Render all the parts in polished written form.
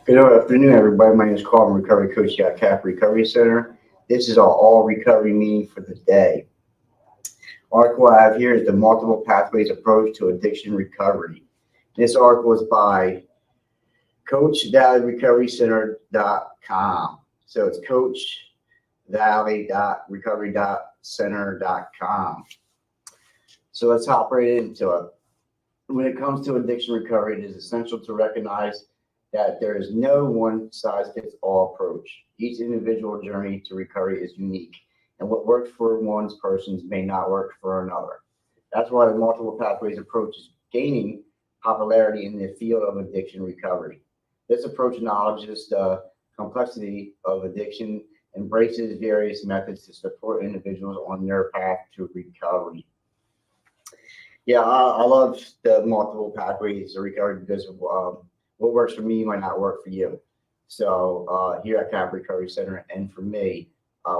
Good afternoon, everybody. My name is Carl. I'm a recovery coach here at CAP Recovery Center. This is our all recovery meeting for the day. Article I have here is the multiple pathways approach to addiction recovery. This article is by CoachValleyRecoveryCenter.com. So it's CoachValley.recovery.center.com. So let's hop right into it. When it comes to addiction recovery, it is essential to recognize that there is no one-size-fits-all approach. Each individual journey to recovery is unique, and what works for one person may not work for another. That's why the multiple pathways approach is gaining popularity in the field of addiction recovery. This approach acknowledges the complexity of addiction, embraces various methods to support individuals on their path to recovery. Yeah, I love the multiple pathways of recovery because what works for me might not work for you. So here at CAP Recovery Center and for me,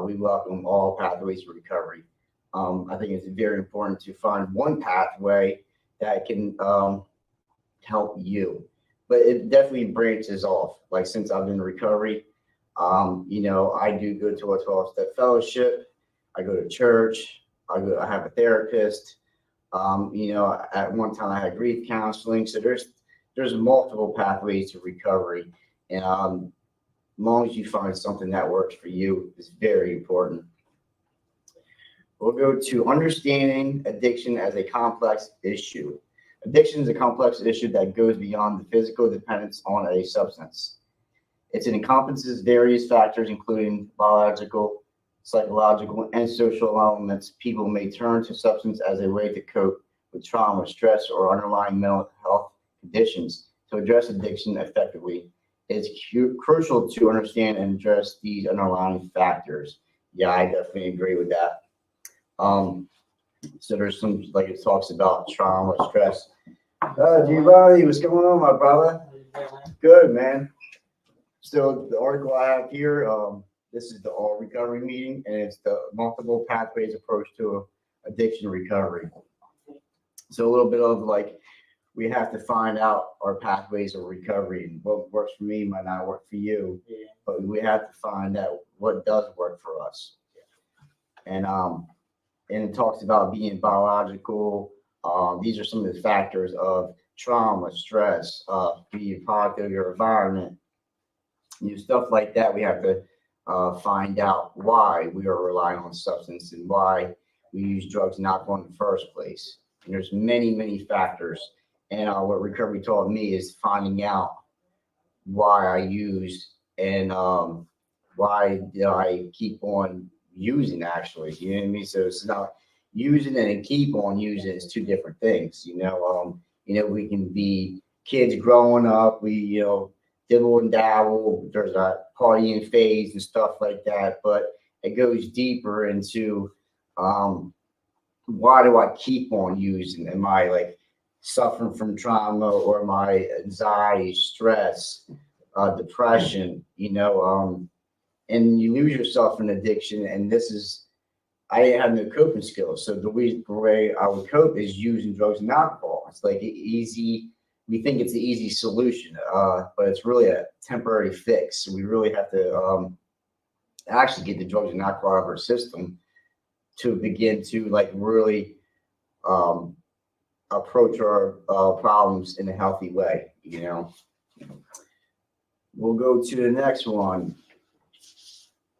we welcome all pathways to recovery. I think it's very important to find one pathway that can help you, but it definitely branches off. Like since I've been in recovery, I do go to a 12-step fellowship. I go to church. I have a therapist. At one time I had grief counseling. So there's multiple pathways to recovery, and as long as you find something that works for you is very important. We'll go to understanding addiction as a complex issue. Addiction is a complex issue that goes beyond the physical dependence on a substance. It encompasses various factors, including biological, psychological, and social elements. People may turn to substance as a way to cope with trauma, stress, or underlying mental health conditions. To address addiction effectively, it's crucial to understand and address these underlying factors. Yeah, I definitely agree with that. So there's some, like it talks about trauma, stress. Giovanni, what's going on, my brother? Good, man. So the article I have here, this is the all recovery meeting, and it's the multiple pathways approach to addiction recovery. So a little bit of like, we have to find out our pathways of recovery, and what works for me might not work for you, but we have to find out what does work for us. And it talks about being biological. These are some of the factors of trauma, stress, being product of your environment, stuff like that. We have to find out why we are relying on substance and why we use drugs and alcohol in the first place. And there's many factors. And what recovery taught me is finding out why I use and why I keep on using, actually. You know what I mean? So it's not using it and keep on using it is two different things. We can be kids growing up. We, dibble and dabble. There's a partying phase and stuff like that. But it goes deeper into why do I keep on using? Am I like suffering from trauma, or my anxiety, stress, depression, and you lose yourself in addiction. And I didn't have no coping skills. So the way I would cope is using drugs and alcohol. It's like we think it's the easy solution, but it's really a temporary fix. So we really have to actually get the drugs and alcohol out of our system to begin to like really approach our problems in a healthy way. We'll go to the next one.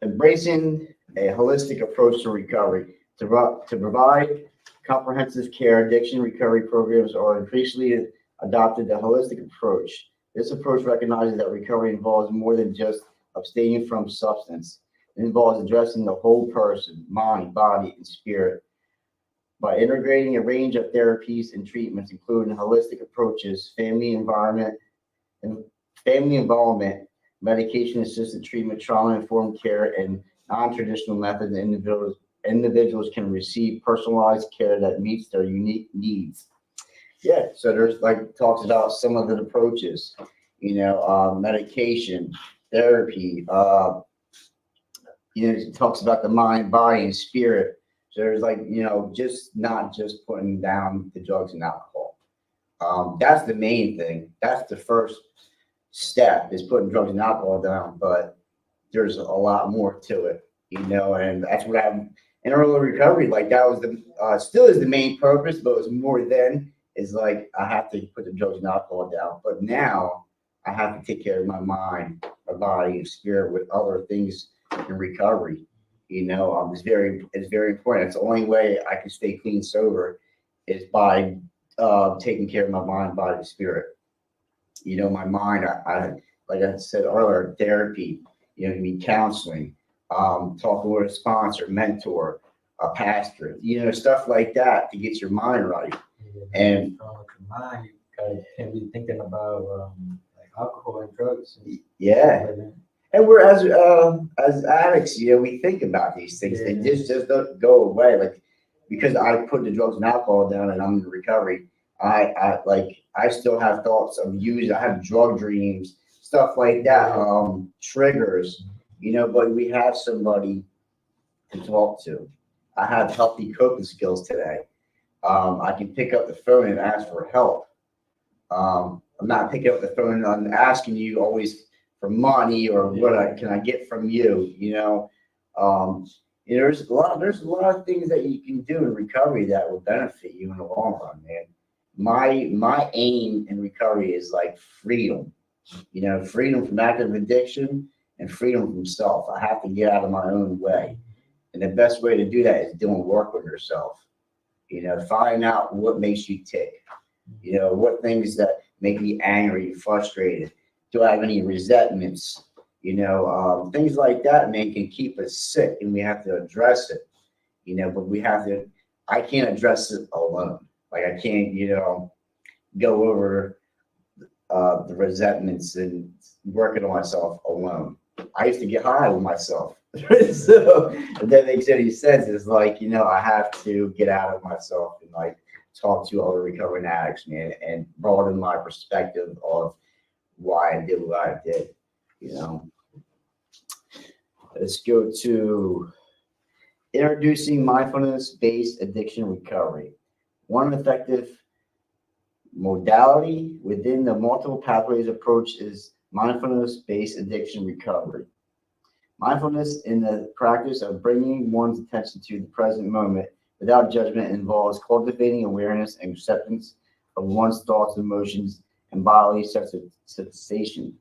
Embracing a holistic approach to recovery. To provide comprehensive care, addiction recovery programs are increasingly adopted a holistic approach. This approach recognizes that recovery involves more than just abstaining from substance. It involves addressing the whole person, mind, body, and spirit. By integrating a range of therapies and treatments, including holistic approaches, family involvement, medication-assisted treatment, trauma-informed care, and non-traditional methods, individuals can receive personalized care that meets their unique needs. Yeah, so there's talks about some of the approaches, medication, therapy, it talks about the mind, body, and spirit. So there's just not just putting down the drugs and alcohol. That's the main thing. That's the first step is putting drugs and alcohol down, but there's a lot more to it, and that's what I'm in early recovery. Like that was still is the main purpose, but it was more then is like I have to put the drugs and alcohol down. But now I have to take care of my mind, my body, and spirit with other things in recovery. It's very important. It's the only way I can stay clean sober is by taking care of my mind, body, and spirit. My mind, I like I said earlier, therapy, it can be counseling, talking with a sponsor, mentor, a pastor, stuff like that to get your mind right. And with your mind, you can't be thinking about like alcohol and drugs. yeah. And we're as addicts, we think about these things. They just don't go away. Like because I put the drugs and alcohol down and I'm in recovery, I still have thoughts of using. I have drug dreams, stuff like that, triggers, but we have somebody to talk to. I have healthy coping skills today. I can pick up the phone and ask for help. I'm not picking up the phone and asking you always for money or can I get from you, there's a lot of things that you can do in recovery that will benefit you in the long run, man. My aim in recovery is like freedom, freedom from active addiction and freedom from self. I have to get out of my own way. And the best way to do that is doing work with yourself, find out what makes you tick, what things that make me angry, frustrated. Do I have any resentments? Things like that, man, can keep us sick and we have to address it, but I can't address it alone. Like I can't, go over the resentments and working on myself alone. I used to get high with myself. So that makes any sense. It's like, I have to get out of myself and like talk to other recovering addicts, man, and broaden my perspective of why I did what I did, Let's go to introducing mindfulness-based addiction recovery. One effective modality within the multiple pathways approach is mindfulness-based addiction recovery. Mindfulness in the practice of bringing one's attention to the present moment without judgment involves cultivating awareness and acceptance of one's thoughts, emotions, and bodily sensation.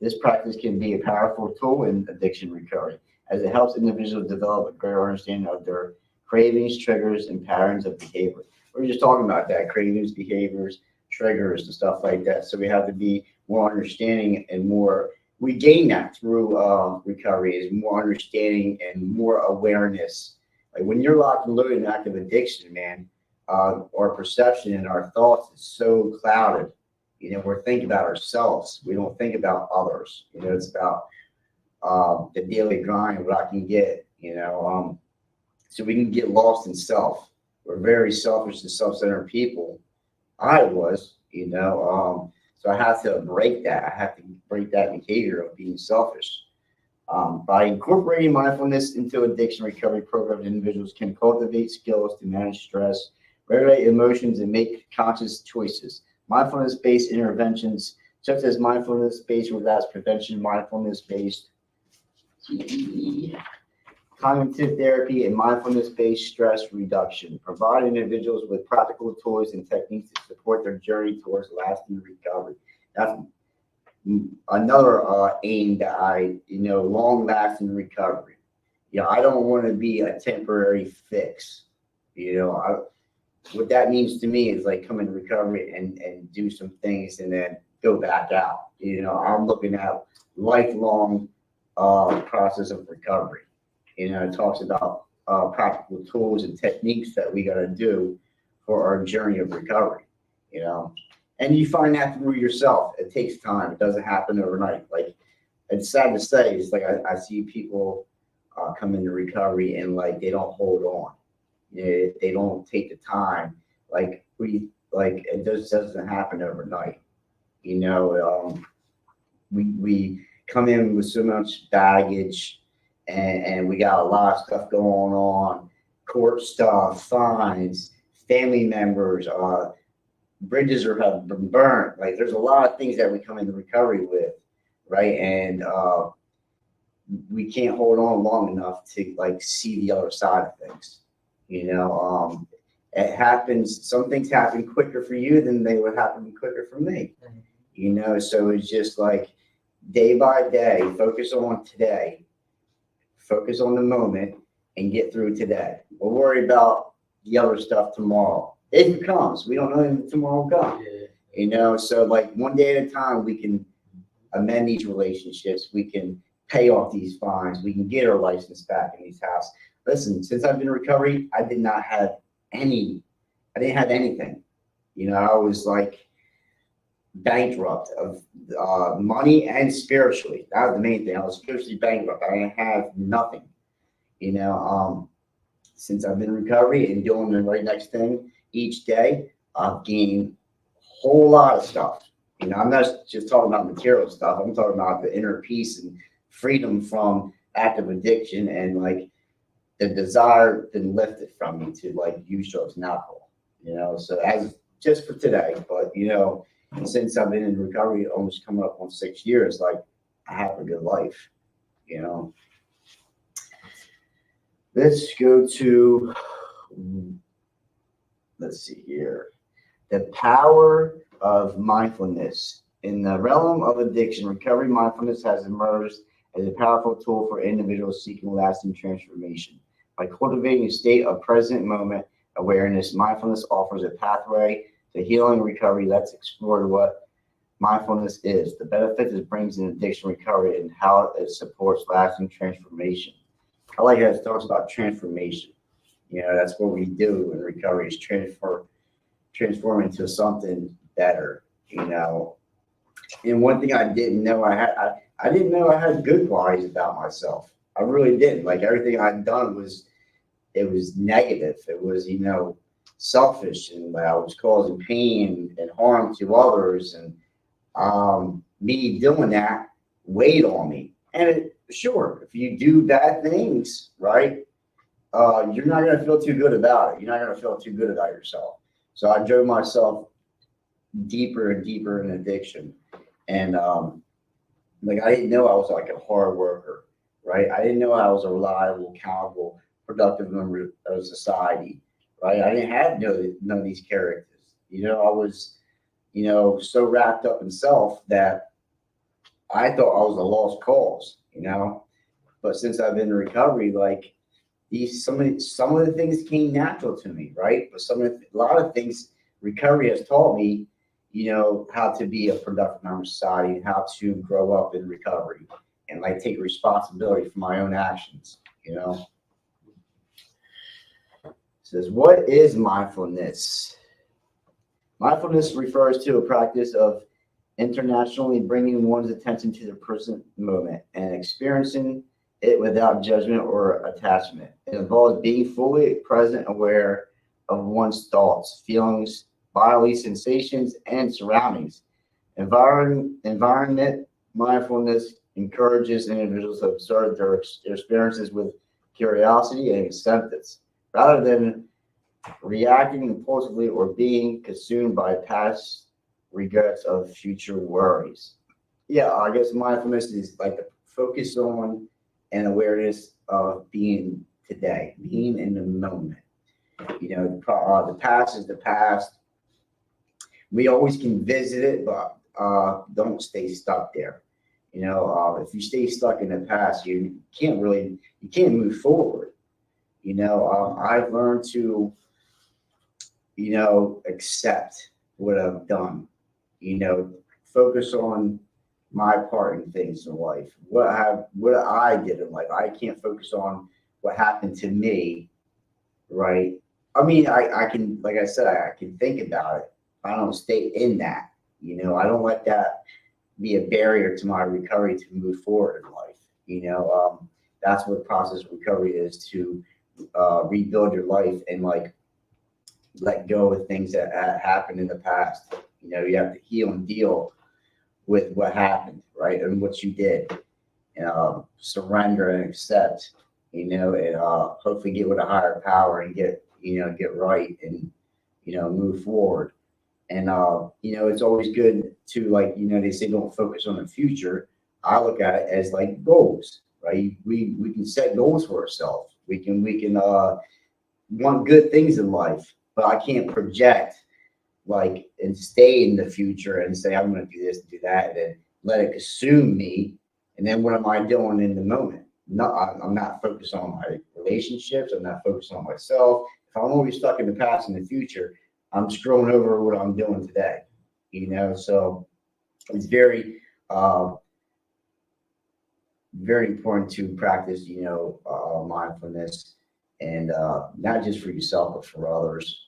This practice can be a powerful tool in addiction recovery as it helps individuals develop a greater understanding of their cravings, triggers, and patterns of behavior. We're just talking about that, cravings, behaviors, triggers, and stuff like that. So we have to be more understanding and we gain that through recovery is more understanding and more awareness. Like when you're locked and loaded in active addiction, man, our perception and our thoughts is so clouded. We're thinking about ourselves. We don't think about others. It's about the daily grind, what I can get, so we can get lost in self. We're very selfish and self-centered people. I was, so I have to break that. I have to break that behavior of being selfish. By incorporating mindfulness into addiction recovery programs, individuals can cultivate skills to manage stress, regulate emotions, and make conscious choices. Mindfulness-based interventions, such as mindfulness-based relapse prevention, mindfulness-based cognitive therapy, and mindfulness-based stress reduction, provide individuals with practical tools and techniques to support their journey towards lasting recovery. That's another aim that long-lasting recovery. I don't want to be a temporary fix. What that means to me is like come into recovery and do some things and then go back out. I'm looking at lifelong process of recovery. It talks about practical tools and techniques that we got to do for our journey of recovery. And you find that through yourself. It takes time. It doesn't happen overnight. Like it's sad to say, it's like I see people come into recovery and like they don't hold on. They don't take the time. It just doesn't happen overnight. We come in with so much baggage and we got a lot of stuff going on, court stuff, fines, family members, bridges have been burnt. Like there's a lot of things that we come into recovery with. right? And we can't hold on long enough to like see the other side of things. You know, it happens. Some things happen quicker for you than they would happen quicker for me. You know, so it's just like day by day, focus on today, focus on the moment, and get through today. We'll worry about the other stuff tomorrow. If it comes, we don't know if tomorrow will come. Yeah. You know, so like one day at a time, we can amend these relationships. We can pay off these fines. We can get our license back in these houses. Listen, since I've been in recovery, I didn't have anything. You know, I was like bankrupt of money and spiritually. That was the main thing. I was spiritually bankrupt. I didn't have nothing. You know, since I've been in recovery and doing the right next thing each day, I've gained a whole lot of stuff. You know, I'm not just talking about material stuff. I'm talking about the inner peace and freedom from active addiction, and like the desire been lifted from me to like use drugs and alcohol. You know, so as just for today, but you know, since I've been in recovery, almost coming up on 6 years, like I have a good life. You know, let's go to, let's see here, the power of mindfulness. In the realm of addiction, recovery mindfulness has emerged as a powerful tool for individuals seeking lasting transformation. By cultivating a state of present moment awareness, mindfulness offers a pathway to healing and recovery. Let's explore what mindfulness is, the benefits it brings in addiction recovery, and how it supports lasting transformation. I like how it talks about transformation. You know, that's what we do in recovery is transform into something better, you know. And one thing I didn't know I didn't know I had good qualities about myself. I really didn't. Like everything I'd done was negative. It was, you know, selfish, and I was causing pain and harm to others, and me doing that weighed on me. And sure, if you do bad things, right, you're not going to feel too good about it. You're not going to feel too good about yourself. So I drove myself deeper and deeper in addiction. And like I didn't know I was like a hard worker, right? I didn't know I was a reliable, accountable, productive member of society, right? I didn't have none of these characters. You know, I was, you know, so wrapped up in self that I thought I was a lost cause, you know. But since I've been in recovery, like some of the things came natural to me, right? But a lot of things recovery has taught me, you know, how to be a productive member of society and how to grow up in recovery and like take responsibility for my own actions, you know. It says, what is mindfulness? Mindfulness refers to a practice of internationally bringing one's attention to the present moment and experiencing it without judgment or attachment. It involves being fully present, aware of one's thoughts, feelings, bodily sensations, and surroundings. Environment mindfulness encourages individuals to observe their experiences with curiosity and acceptance, rather than reacting impulsively or being consumed by past regrets of future worries. Yeah, I guess mindfulness is like the focus on and awareness of being today, being in the moment. You know, the past is the past. We always can visit it, but don't stay stuck there. You know, if you stay stuck in the past, you can't move forward. You know, I've learned to, you know, accept what I've done. You know, focus on my part in things in life. What I did in life. I can't focus on what happened to me, right? I mean, I can, like I said, I can think about it. I don't stay in that. You know, I don't let that be a barrier to my recovery to move forward in life. You know, that's what process of recovery is, to rebuild your life and like let go of things that happened in the past. You know, you have to heal and deal with what happened, right, and what you did. Surrender and accept. You know, and hopefully get with a higher power and get right and move forward. And you know, it's always good to, like, you know, they say don't focus on the future. I look at it as like goals, right? We can set goals for ourselves. We can want good things in life, but I can't project like and stay in the future and say I'm going to do this, do that, and then let it consume me. And then what am I doing in the moment? No, I'm not focused on my relationships. I'm not focused on myself. If I'm always stuck in the past and the future, I'm screwing over what I'm doing today. So it's very important to practice, mindfulness, and not just for yourself but for others.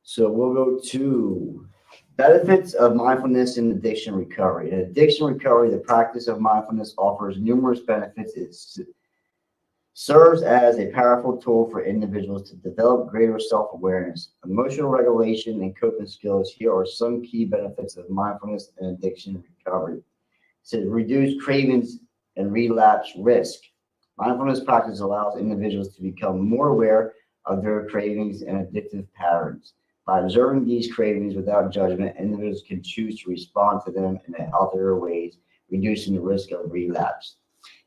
So we'll go to benefits of mindfulness in addiction recovery. In addiction recovery, the practice of mindfulness offers numerous benefits. It serves as a powerful tool for individuals to develop greater self-awareness, emotional regulation, and coping skills. Here are some key benefits of mindfulness in addiction recovery. To reduce cravings and relapse risk. Mindfulness practice allows individuals to become more aware of their cravings and addictive patterns. By observing these cravings without judgment, individuals can choose to respond to them in healthier ways, reducing the risk of relapse.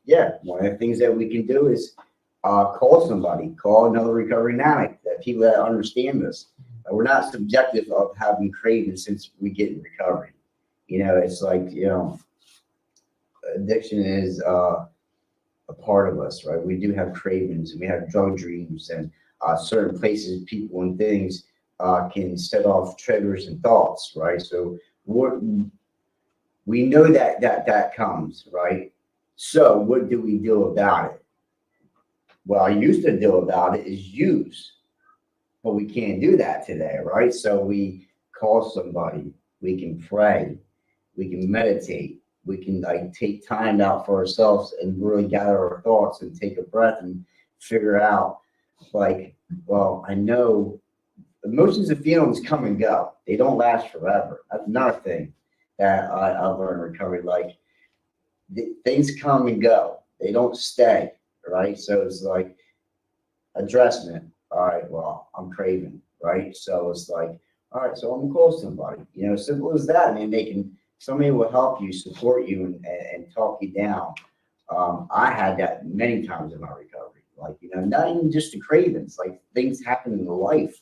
Yeah, one of the things that we can do is call somebody, call another recovering addict, that people that understand this. We're not subjective of having cravings since we get in recovery. It's like, addiction is a part of us, right? We do have cravings, and we have drug dreams, and certain places, people, and things can set off triggers and thoughts, right? So we know that comes, right? So what do we do about it? Well, I used to do about it is use, but we can't do that today, right? So we call somebody, we can pray, we can meditate, we can take time out for ourselves and really gather our thoughts and take a breath and figure out well, I know emotions and feelings come and go. They don't last forever. That's another thing that I learned in recovery. Things come and go. They don't stay, right? So it's like addressing it. All right, well, I'm craving, right? So it's like, all right, so I'm gonna call somebody. Simple as that. Somebody will help you, support you, and talk you down. I had that many times in my recovery. Not even just the cravings. Things happen in life.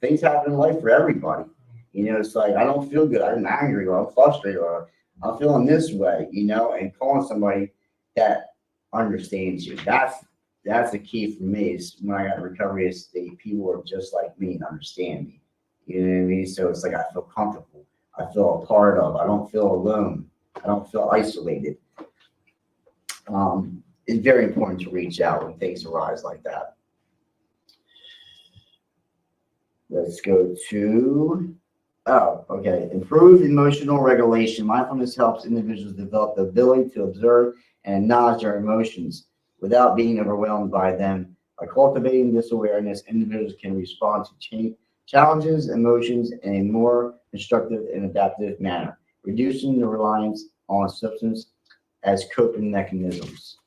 Things happen in life for everybody. It's like I don't feel good. I'm angry, or I'm frustrated, or I'm feeling this way. And calling somebody that understands you. That's the key for me. Is when I got in recovery, is the people are just like me and understand me. You know what I mean? So it's like I feel comfortable. I feel a part of. I don't feel alone. I don't feel isolated. It's very important to reach out when things arise like that. Let's go to, improved emotional regulation. Mindfulness helps individuals develop the ability to observe and acknowledge their emotions without being overwhelmed by them. By cultivating this awareness, individuals can respond to challenges, emotions in a more constructive and adaptive manner, reducing the reliance on substance as coping mechanisms.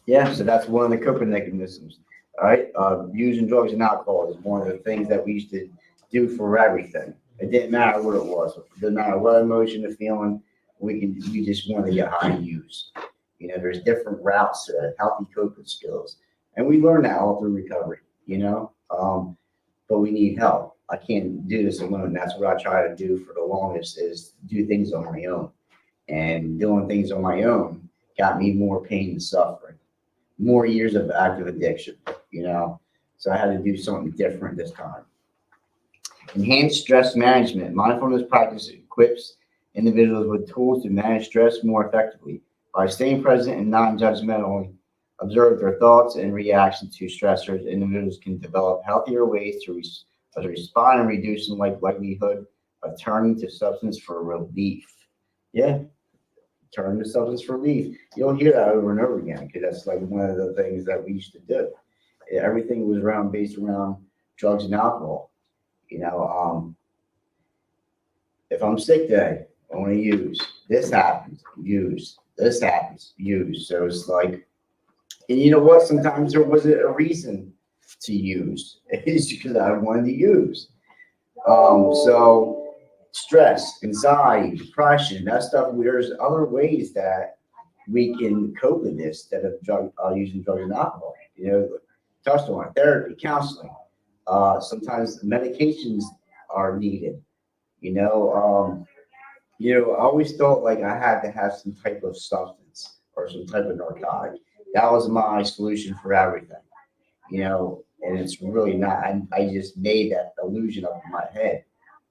Yeah, so that's one of the coping mechanisms. All right, using drugs and alcohol is one of the things that we used to do for everything. It didn't matter what it was. It didn't matter what emotion or feeling. We just wanted to get high and use. There's different routes to healthy coping skills, and we learn that all through recovery. But we need help. I can't do this alone. That's what I try to do for the longest, is do things on my own. And doing things on my own got me more pain and suffering, more years of active addiction. So I had to do something different this time. Enhanced stress management. Mindfulness practice equips individuals with tools to manage stress more effectively. By staying present and non-judgmentally observe their thoughts and reactions to stressors, individuals can develop healthier ways to respond and reduce the likelihood of turning to substance for relief. Yeah, turn to substance for relief. You'll hear that over and over again, because that's one of the things that we used to do. Everything was based around drugs and alcohol. If I'm sick today, I want to use. This happens, use. This happens, use. So it's like, and you know what? Sometimes there wasn't a reason to use. It's because I wanted to use. So stress, anxiety, depression, that stuff. There's other ways that we can cope with this instead of using drugs and alcohol. Touched on therapy, counseling. Sometimes medications are needed. I always felt like I had to have some type of substance or some type of narcotic. That was my solution for everything. And it's really not. I just made that illusion up in my head.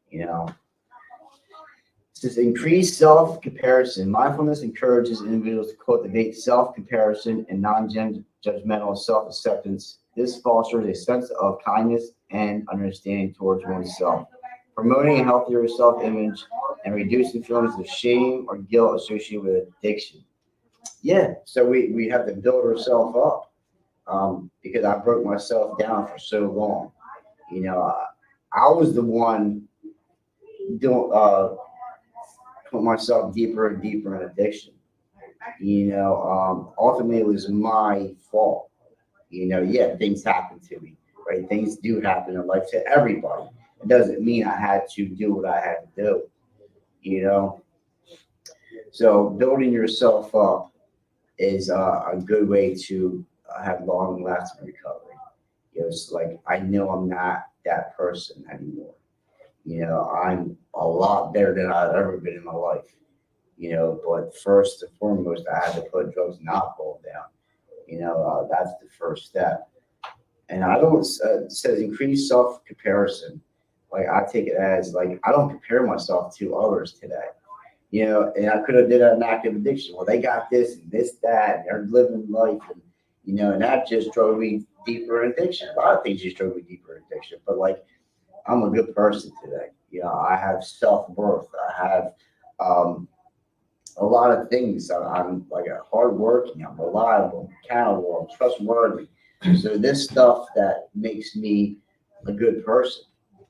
You know, it says increased self comparison. Mindfulness encourages individuals to cultivate self comparison and non judgmental self acceptance. This fosters a sense of kindness and understanding towards oneself, promoting a healthier self image and reducing feelings of shame or guilt associated with addiction. Yeah, so we have to build ourselves up because I broke myself down for so long. I was the one doing put myself deeper and deeper in addiction. Ultimately it was my fault. Yeah, things happen to me, right? Things do happen in life to everybody. It doesn't mean I had to do what I had to do, you know. So building yourself up is a good way to have long lasting recovery. It's like I know I'm not that person anymore. I'm a lot better than I've ever been in my life. But first and foremost, I had to put drugs and alcohol down. That's the first step. And I don't it says increase self comparison. Like I take it as like I don't compare myself to others today. And I could have did an active addiction. Well, they got this and this, that, and they're living life, and that just drove me deeper in addiction. A lot of things just drove me deeper in addiction. But like I'm a good person today. I have self worth. I have a lot of things. I'm like a hardworking. I'm reliable, I'm accountable, I'm trustworthy. So this stuff that makes me a good person,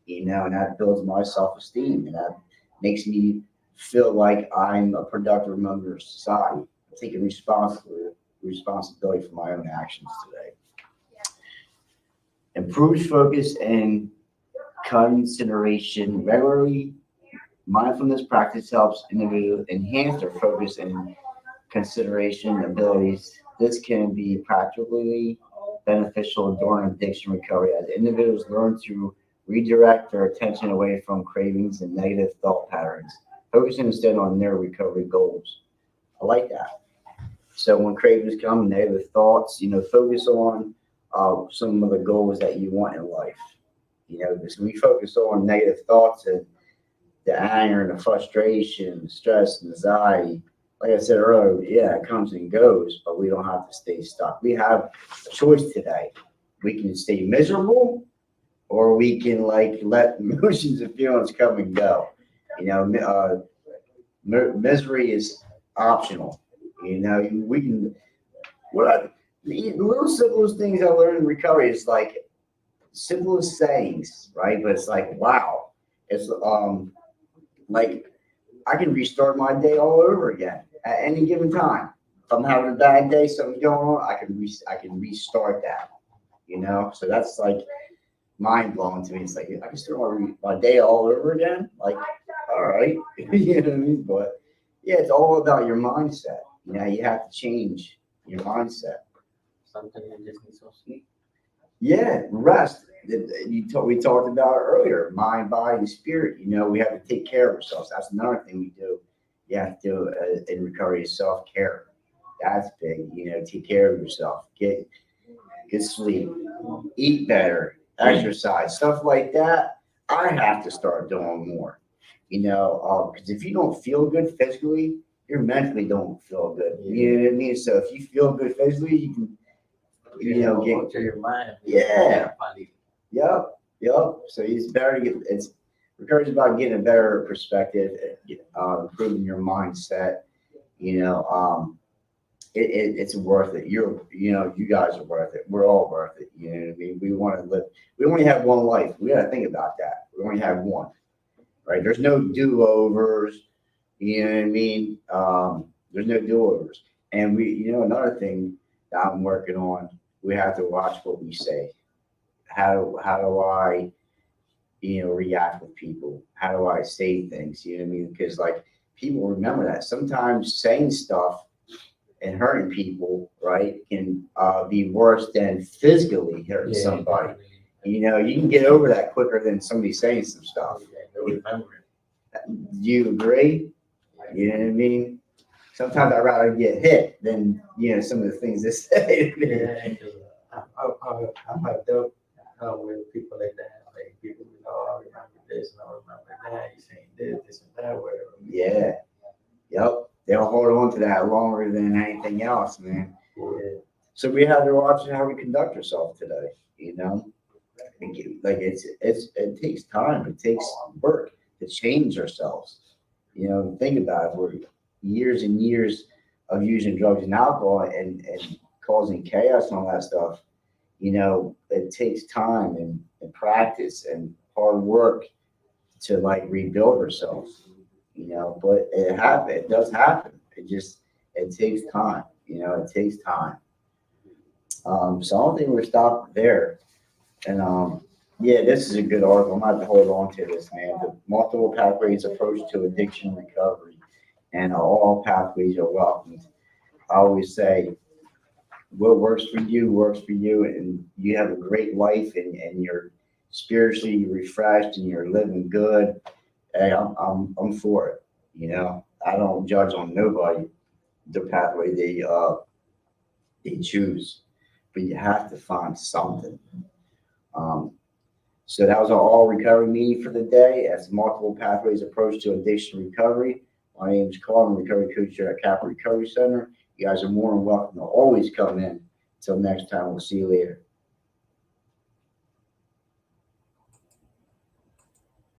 and that builds my self esteem, and that makes me feel like I'm a productive member of society, taking responsibility for my own actions today. Improved focus and consideration regularly. Mindfulness practice helps individuals enhance their focus and consideration abilities. This can be practically beneficial during addiction recovery as individuals learn to redirect their attention away from cravings and negative thought patterns, focusing instead on their recovery goals. I like that. So when cravings come, negative thoughts, focus on some of the goals that you want in life. Because we focus on negative thoughts and the anger and the frustration, the stress, and anxiety. Like I said earlier, yeah, it comes and goes, but we don't have to stay stuck. We have a choice today. We can stay miserable, or we can like let emotions and feelings come and go. Misery is optional. We can. The little simplest things I learned in recovery is like simplest sayings, right? But it's like wow, it's like I can restart my day all over again at any given time. If I'm having a bad day, something's going on, I can restart that. So that's like mind blowing to me. It's like I can start my day all over again. Like, all right, you know what I mean? But yeah, it's all about your mindset. You have to change your mindset. Something you just need to sleep. Yeah, rest. We talked about it earlier. Mind, body, and spirit. We have to take care of ourselves. That's another thing we do. You have to do in recovery is self care. That's big. Take care of yourself. Get sleep. Eat better. Exercise. Stuff like that. I have to start doing more. Because if you don't feel good physically, you mentally don't feel good. You know what I mean? So if you feel good physically, you can Get to your mind. Yeah. Yep. So it's better to it's recovery about getting a better perspective, improving your mindset. It's worth it. You guys are worth it. We're all worth it. You know what I mean? We want to live. We only have one life. We got to think about that. We only have one, right? There's no do-overs. You know what I mean? There's no do-overs. And another thing that I'm working on, we have to watch what we say. How do I react with people? How do I say things? You know what I mean? Because like people remember that sometimes saying stuff and hurting people, right, can be worse than physically hurting Yeah, somebody. definitely. You can get over that quicker than somebody saying some stuff. Yeah, they'll remember it. Do you agree? You know what I mean? Sometimes I'd rather get hit than some of the things they say to me. Yeah, because I've had dealt with people like that. Like people, I remember this and I remember that. You saying this and that, whatever. Yeah. Yep. They'll hold on to that longer than anything else, man. Yeah, So we have to watch how we conduct ourselves today. Like it takes time. It takes work to change ourselves. Think about it. We're years and years of using drugs and alcohol and causing chaos and all that stuff. It takes time and practice and hard work to like rebuild ourselves. But it does happen. It takes time. It takes time. So I don't think we're stopped there. And yeah, this is a good article. I'm gonna have to hold on to this, man. The multiple pathways approach to addiction recovery, and all pathways are welcomed. I always say, what works for you, and you have a great life, and you're spiritually refreshed, and you're living good. Hey, I'm for it. I don't judge on nobody the pathway they choose, but you have to find something. Um, so that was our all recovery meeting for the day. As multiple pathways approach to addiction recovery. My name is Carl. I'm a recovery coach here at Capital Recovery Center. You guys are more than welcome to always come in. Until next time, we'll see you later.